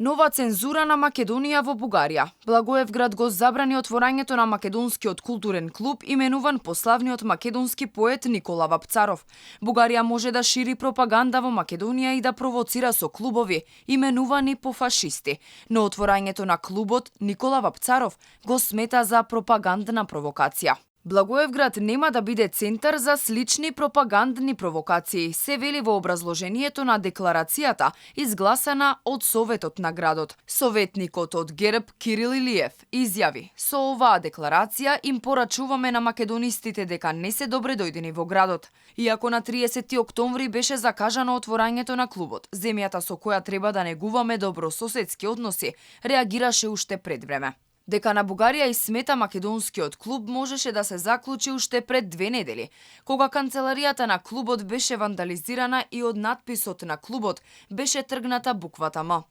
Нова цензура на Македонија во Бугарија. Благоевград го забрани отворањето на македонскиот културен клуб, именуван по славниот македонски поет Никола Вапцаров. Бугарија може да шири пропаганда во Македонија и да провоцира со клубови, именувани по фашисти. Но отворањето на клубот Никола Вапцаров го смета за пропагандна провокација. Благоевград нема да биде центар за слични пропагандни провокации, се вели во образложението на декларацијата, изгласана од Советот на градот. Советникот од ГЕРБ Кирил Илиев изјави: "Со оваа декларација им порачуваме на македонистите дека не се добре дојдени во градот." Иако на 30 октомври беше закажано отворањето на клубот, земјата со која треба да негуваме добрососедски односи реагираше уште пред време. Дека на Бугарија и смета македонскиот клуб можеше да се заклучи уште пред 2 недели, кога канцеларијата на клубот беше вандализирана и од надписот на клубот беше тргната буквата М.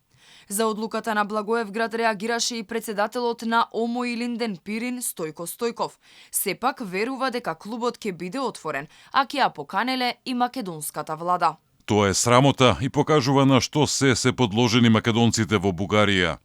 За одлуката на Благоевград реагираше и председателот на ОМО Илинден Пирин Стојко Стојков. Сепак верува дека клубот ќе биде отворен, а ќе ја поканеле и македонската влада. Тоа е срамота и покажува на што се подложени македонците во Бугарија.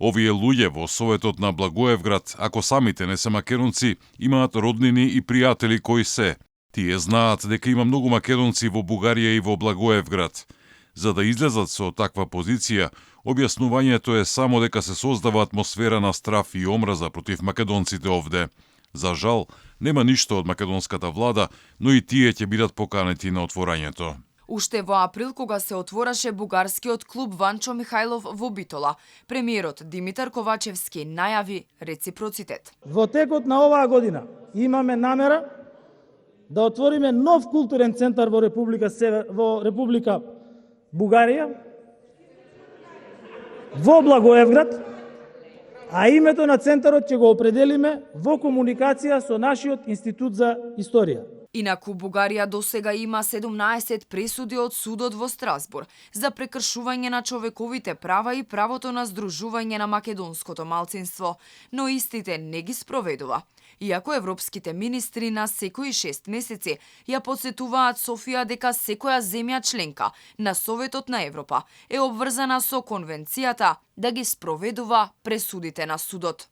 Овие луѓе во Советот на Благоевград, ако самите не се македонци, имаат роднини и пријатели кои се. Тие знаат дека има многу македонци во Бугарија и во Благоевград. За да излезат со таква позиција, објаснувањето е само дека се создава атмосфера на страф и омраза против македонците овде. За жал, нема ништо од македонската влада, но и тие ќе бидат поканети на отворањето. Уште во април, кога се отвораше бугарскиот клуб Ванчо Михајлов во Битола, премиерот Димитар Ковачевски најави реципроцитет. Во текот на оваа година имаме намера да отвориме нов културен центар во Република Бугарија, во Благоевград, а името на центарот ќе го определиме во комуникација со нашиот Институт за историја. Инаку Бугарија досега има 17 пресуди од судот во Страсбур за прекршување на човековите права и правото на здружување на македонското малцинство, но истите не ги спроведува. Иако европските министри на секои 6 месеци ја подсетуваат Софија дека секоја земја членка на Советот на Европа е обврзана со конвенцијата да ги спроведува пресудите на судот.